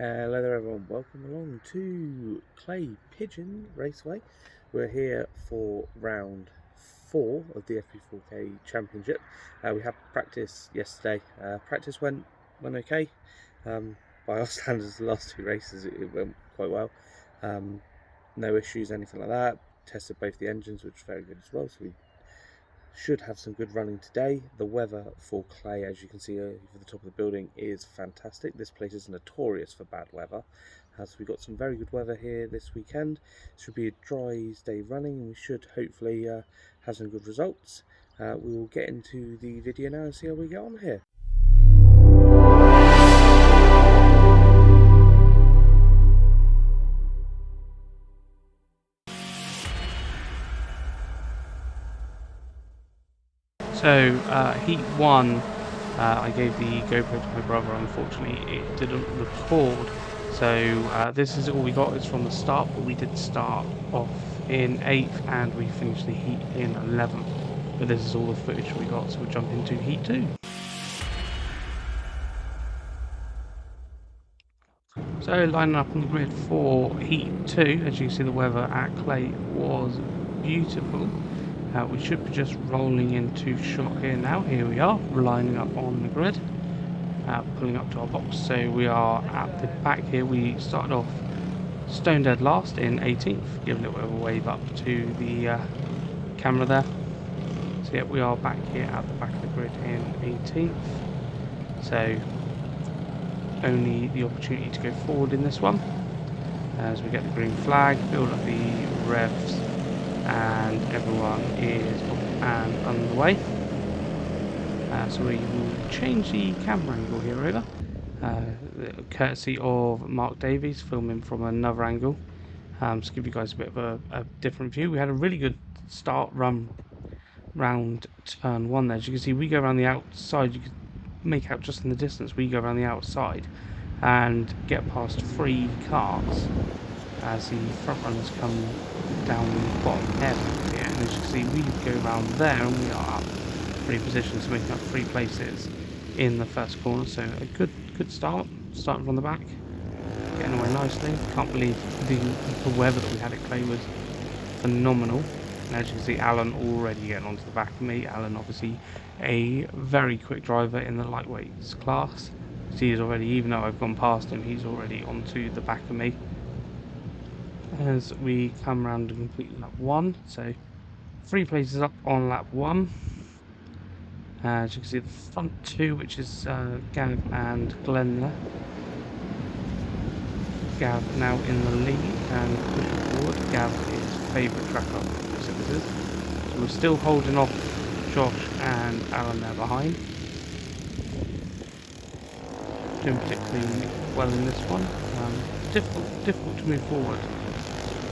Hello there everyone, welcome along to Clay Pigeon Raceway. We're here for round 4 of the FP4K Championship. We had practice yesterday. Practice went okay. By our standards, the last 2 races it went quite well. No issues, anything like that. Tested both the engines, which was very good as well, so we should have some good running today. The weather for Clay, as you can see over the top of the building, is fantastic. This place is notorious for bad weather. So we've got some very good weather here this weekend. It should be a dry day running, and we should hopefully have some good results. We will get into the video now and see how we get on here. So, heat 1, I gave the GoPro to my brother. Unfortunately, it didn't record. So, this is all we got is from the start, but we did start off in 8th and we finished the heat in 11th. But this is all the footage we got, so we'll jump into heat 2. So, lining up on the grid for heat 2, as you can see, the weather at Clay was beautiful. We should be just rolling into shot here now. Here we are, lining up on the grid, pulling up to our box. So we are at the back here. We started off stone dead last in 18th. Give a little bit of a wave up to the camera there. So yeah, we are back here at the back of the grid in 18th. So only the opportunity to go forward in this one. As we get the green flag, build up the revs, and everyone is off and underway. So we will change the camera angle here over, courtesy of Mark Davies, filming from another angle, to give you guys a bit of a different view. We had a really good start run round turn 1 there. As you can see, we go around the outside. You can make out just in the distance, we go around the outside and get past 3 cars as the front runners come down the bottom area here. And as you can see, we go around there and we are up 3 positions, making up 3 places in the first corner. So a good start, starting from the back, getting away nicely. Can't believe the weather that we had at Clay was phenomenal. And as you can see, Alan already getting onto the back of me. Alan, obviously a very quick driver in the lightweights class. See, he's already, even though I've gone past him, he's already onto the back of me. As we come around and complete lap 1, so 3 places up on lap 1. As you can see, the front 2, which is Gav and Glenn there. Gav now in the lead and pushing forward. Gav is favourite tracker, so this is. So we're still holding off Josh and Alan there behind. Doing particularly well in this one. Difficult to move forward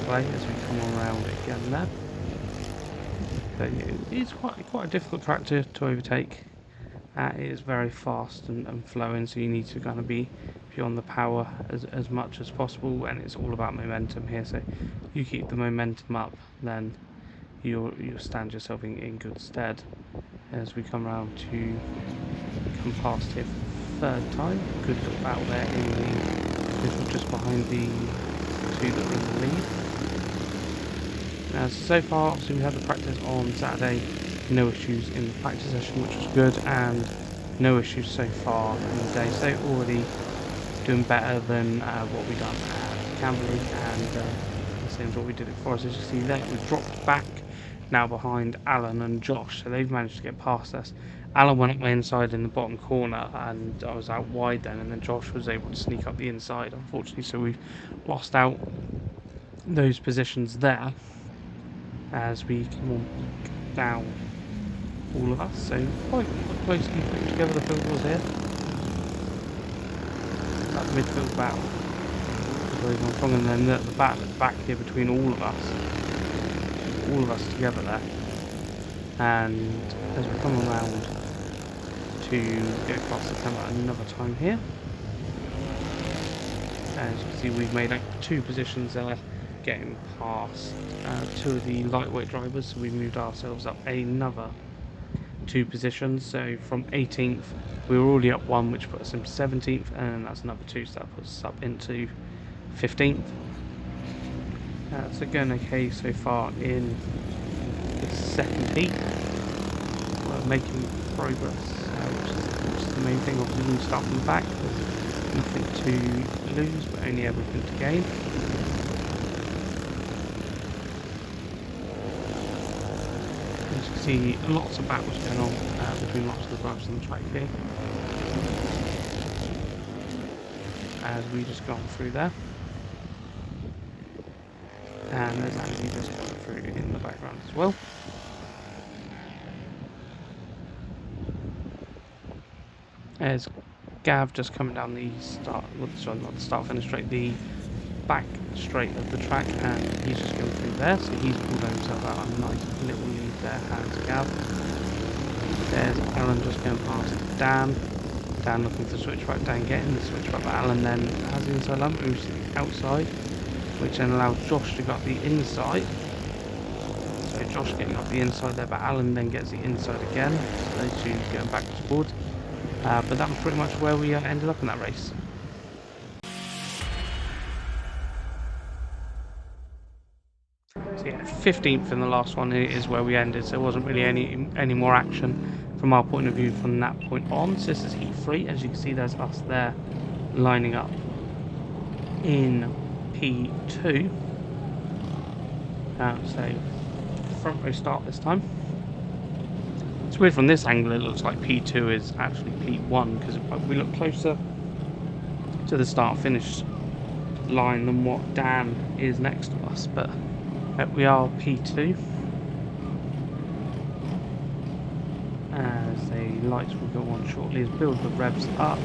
as we come around again there. But it's quite a difficult track to overtake. It is very fast and flowing, so you need to kind of be on the power as much as possible, and it's all about momentum here. So you keep the momentum up, then you'll stand yourself in good stead. As we come around to come past here for the 3rd time, good little battle there in the middle, just behind the 2 that are in the lead. So far, obviously we had the practice on Saturday, no issues in the practice session, which was good, and no issues so far in the day. So already doing better than what we done at Camberley, and the same as what we did at Forest. As you see there, we've dropped back now behind Alan and Josh, so they've managed to get past us. Alan went up my inside in the bottom corner, and I was out wide then, and then Josh was able to sneak up the inside, unfortunately, so we've lost out those positions there as we come on down, all of us. So quite closely put together the field was here. That midfield battle was very strong, and then the back here between all of us together there. And as we come around to get across the camera another time here, as you can see, we've made up 2 positions there, getting past 2 of the lightweight drivers, so we moved ourselves up another 2 positions. So from 18th, we were already up 1, which put us in 17th, and that's another 2, so that puts us up into 15th. So going okay so far in the second heat. We're making progress, which is the main thing. Obviously, when you start from the back, there's nothing to lose, but only everything to gain. As you can see, lots of battles going on between lots of the drivers on the track here. As we just gone through there. And there's actually just gone through in the background as well. There's Gav just coming down the start, sorry, not the start finish straight, the back straight of the track, and he's just going through there, so he's pulled himself out a nice little lead there, hands Gav. There's Alan just going past Dan. Dan looking for the switch back, Dan getting the switch back, but Alan then has the inside line, moves to the outside, which then allows Josh to go up the inside. So Josh getting up the inside there, but Alan then gets the inside again, so those two going back and forwards. But that was pretty much where we ended up in that race. So yeah, 15th in the last one is where we ended, so there wasn't really any more action from our point of view from that point on. So this is heat 3, as you can see there's us there lining up in P2. So front row start this time. It's weird from this angle, it looks like P2 is actually P1 because we look closer to the start finish line than what Dan is next to us, but we are P2 as the lights will go on shortly as build the revs up,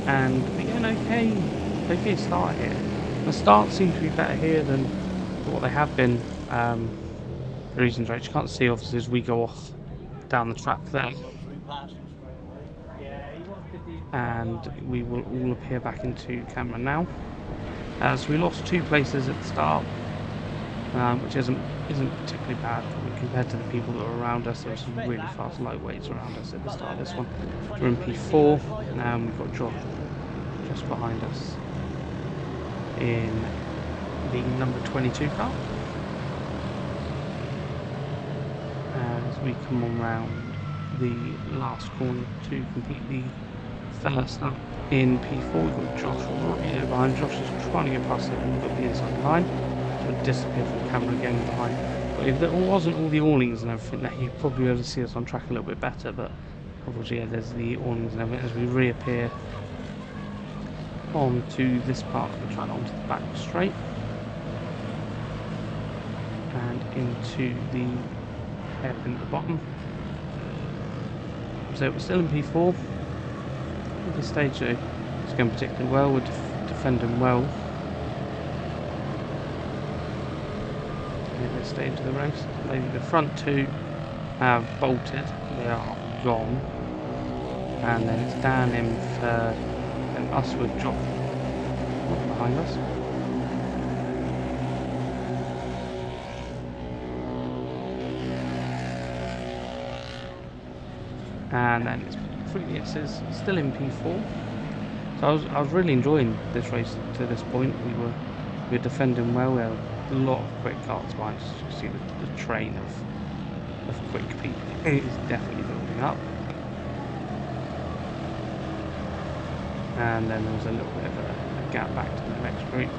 and we're getting okay start here. The start seems to be better here than what they have been. The reasons right, you can't see obviously as we go off down the track there, and we will all appear back into camera now. As we lost 2 places at the start, which isn't particularly bad compared to the people that were around us. There were some really fast lightweights around us at the start of this one. We're in P4, and we've got Josh just behind us in the number 22 car. As we come on round the last corner to complete the first lap in P4, we've got Josh right behind. Josh is trying to get past it and got the inside line, so it disappeared from the camera again behind. But if there wasn't all the awnings and everything, then you'd probably be able to see us on track a little bit better. But obviously, yeah, there's the awnings and everything as we reappear onto this part of the track, onto the back straight, and into the hairpin at the bottom. So we're still in P4 at this stage, so it's going particularly well. We're defending well at this stage of the race. The front 2 have bolted, they are gone, and then it's Dan in third and us with Josh behind us. And then it's 3DS's still in P4. So I was really enjoying this race to this point. We were defending well. We had a lot of quick karts behind us. You can see the train of quick people is definitely building up. And then there was a little bit of a gap back to the next group.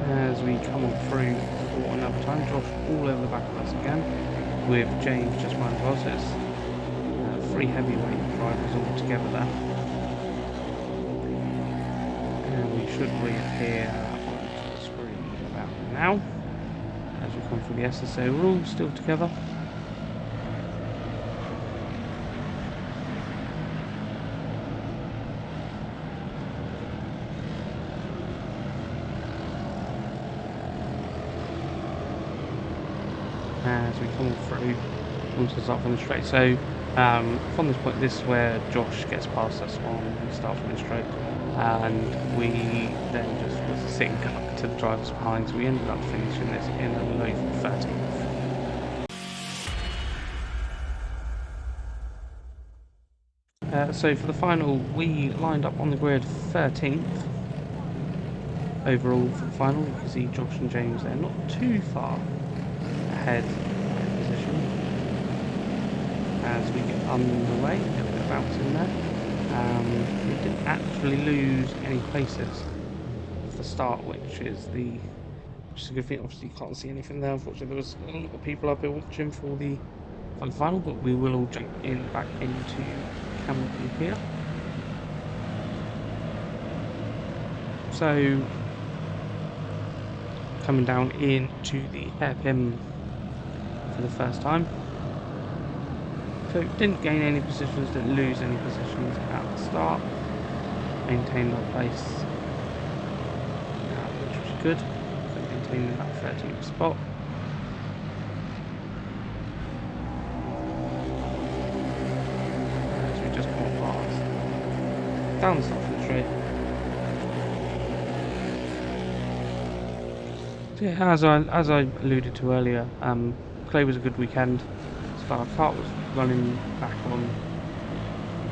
As we come on through for another time, Josh all over the back of us again, with James just behind us. So it's 3 heavyweight drivers all together there. And we should reappear onto the screen about now as we come through the SSA. We're all still together. As we come through onto the start from the straight. So from this point, this is where Josh gets past us on the start from the straight. and we then just was a sitting duck to the drivers behind, so we ended up finishing this in a low 13th. So for the final, we lined up on the grid 13th overall for the final. You can see Josh and James there, not too far ahead in position. As we get underway, a little bit of bounce in there. We didn't actually lose any places at the start, which is a good thing. Obviously, you can't see anything there. Unfortunately, there was a lot of people up here watching for the final, but we will all jump back into camera view here. So, coming down into the hairpin for the first time. So didn't gain any positions, didn't lose any positions at the start. Maintained our place, which was good. So maintaining that 13th spot. As we just come past down the start of the straight. So yeah, as I alluded to earlier, Clay was a good weekend. So our kart was running back on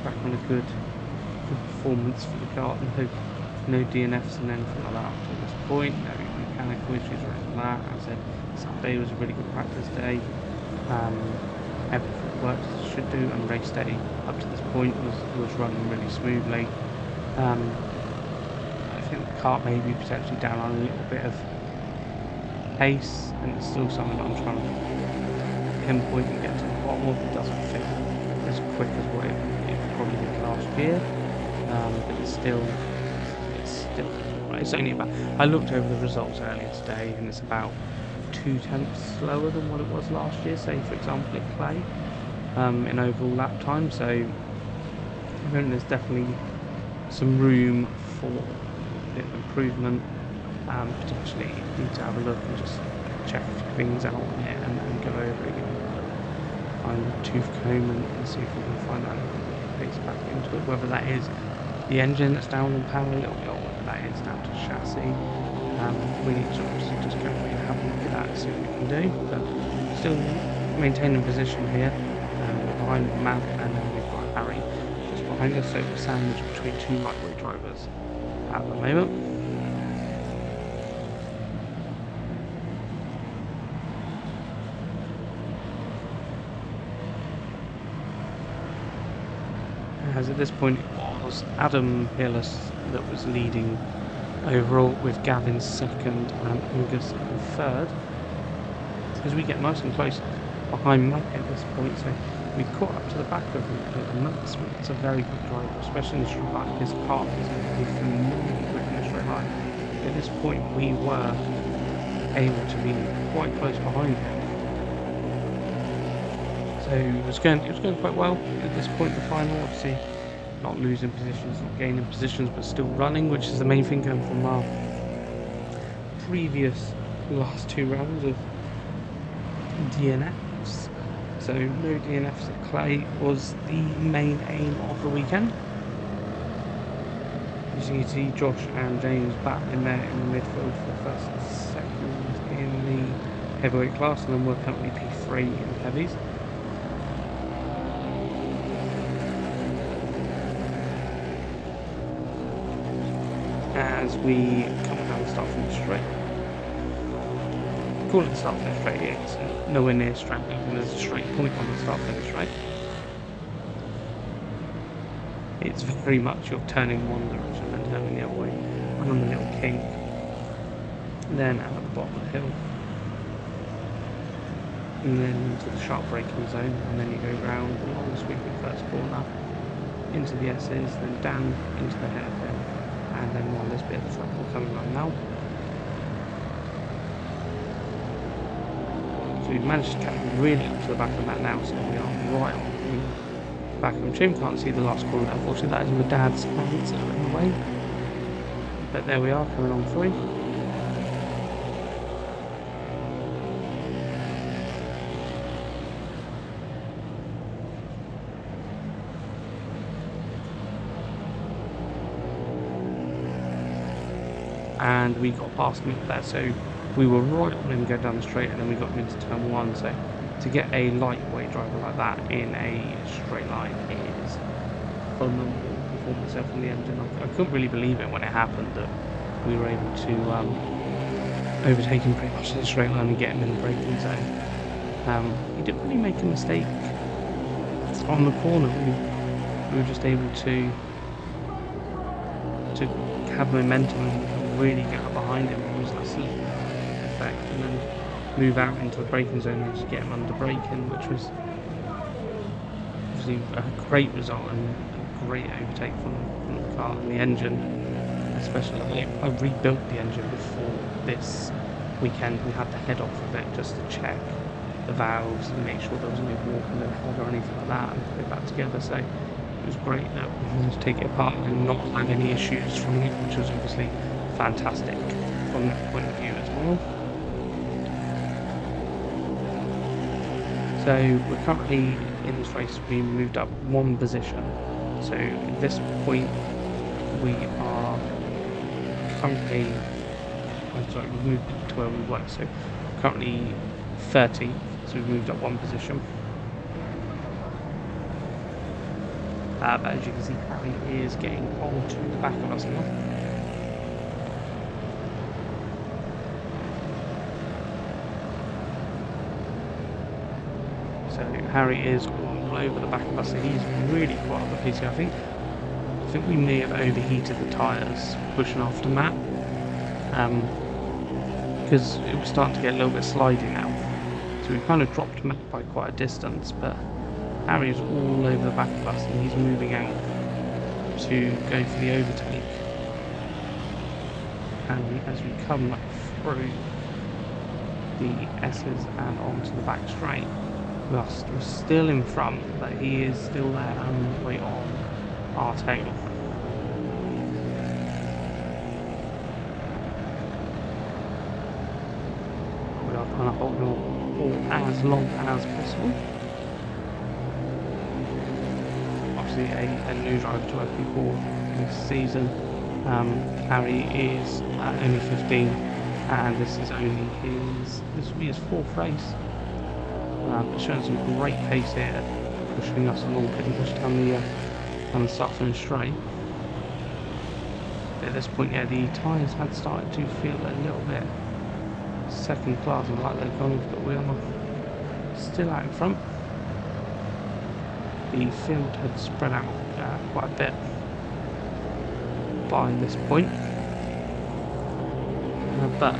a good performance for the kart, and no DNFs and anything like that up to this point. No mechanical issues or anything like that. As I said, Saturday was a really good practice day. Everything worked as it should do, and race day up to this point was running really smoothly. I think the kart may be potentially down on a little bit of pace, and it's still something that I'm trying to pinpoint and get to the bottom of. It doesn't feel as quick as what it probably did last year, but it's still right. It's only about, I looked over the results earlier today, and it's about 0.2 slower than what it was last year, say for example at Clay, in overall lap time. So I think there's definitely some room for a bit of improvement. Potentially need to have a look and just check a few things out on it and go over it again. Find a tooth comb and see if we can find that fix back into it. Whether that is the engine that's down in power a little bit, or whether that is down to chassis. We need to obviously just go away and have a look at that and see what we can do. But still maintaining position here. Behind Matt, and then we've got Harry just behind us, so we're sandwiched between two lightweight drivers at the moment. As at this point it was Adam Peerless that was leading overall, with Gavin second and Angus in third. As we get nice and close behind Mike at this point, so we caught up to the back of him, and that's a very good driver, especially in the straight line. His kart is phenomenally quick in the straight line. At this point we were able to be quite close behind him. So it was going quite well at this point in the final. Obviously not losing positions, not gaining positions, but still running, which is the main thing going from our previous last two rounds of DNFs. So no DNFs at Clay was the main aim of the weekend. As you can see, Josh and James back in there in the midfield for the first and second in the heavyweight class, and then we're currently P3 in the heavies. As we come down the start finish straight. Call it the start finish straight here, it's nowhere near straight, and there's a straight point on the start finish straight. It's very much you're turning one direction and turning the other way. I'm on the little kink, then out at the bottom of the hill, and then into the sharp braking zone, and then you go round along the sweeping first corner, into the S's, then down into the hairpin, and then on this bit of the track we're coming on now. So we've managed to catch really up to the back of that now, so we are right on the back of him. Jim can't see the last corner, unfortunately that is my dad's hands that are in the way. But there we are, coming on through. and we got past him up there. So we were right on him going down the straight, and then we got him into turn 1. So to get a lightweight driver like that in a straight line is phenomenal performance there from the engine. I couldn't really believe it when it happened that we were able to overtake him pretty much in the straight line and get him in the braking zone. He didn't really make a mistake on the corner. We were just able to have momentum and really get up behind him. It was that slip effect, and then move out into the braking zone and just get him under braking, which was obviously a great result and a great overtake from the car and the engine. Especially, I rebuilt the engine before this weekend. We had the head off of it just to check the valves and make sure there was no warp in the head or anything like that, and put it back together. So it was great that we managed to take it apart and not have any issues from it, which was obviously fantastic from that point of view as well. So we're currently in this race, we moved up 1 position. So at this point we are currently, we moved to where we were, so currently 30, so we've moved up 1 position. But as you can see, Harry is getting onto the back of us now. So Harry is all over the back of us, so he's really quite up the pace here. I think we may have overheated the tyres pushing after Matt, because it was starting to get a little bit slidey now. So we kind of dropped Matt by quite a distance, but Harry is all over the back of us and he's moving out to go for the overtake. And as we come through the S's and onto the back straight, we're still in front, but he is still there and right on our tail. We are trying to hold on for as long as possible. Obviously a new driver to FP4 this season. Harry is only 15, and this will be his 4th race. It's showing some great pace here, pushing us along pretty much down the southern straight. At this point, yeah, the tyres had started to feel a little bit second class and like they're gone, but we are still out in front. The field had spread out quite a bit by this point, but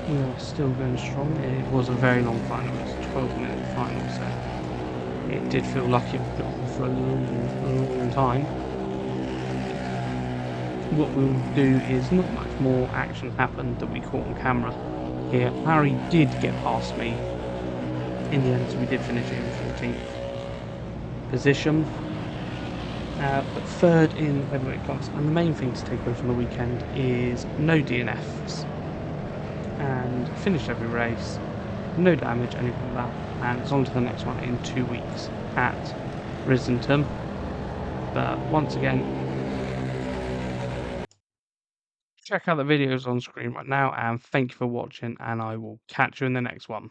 we are still going strong. It was a very long final, it was a 12-minute final, so it did feel like it would go on for a long time. What we'll do is not much more action happened that we caught on camera here. Harry did get past me in the end, so we did finish in 14th position, but 3rd in heavyweight class. And the main thing to take away from the weekend is no DNFs, and finished every race, no damage, anything like that, and it's on to the next one in 2 weeks at Risenton. But once again, check out the videos on screen right now, and thank you for watching, and I will catch you in the next one.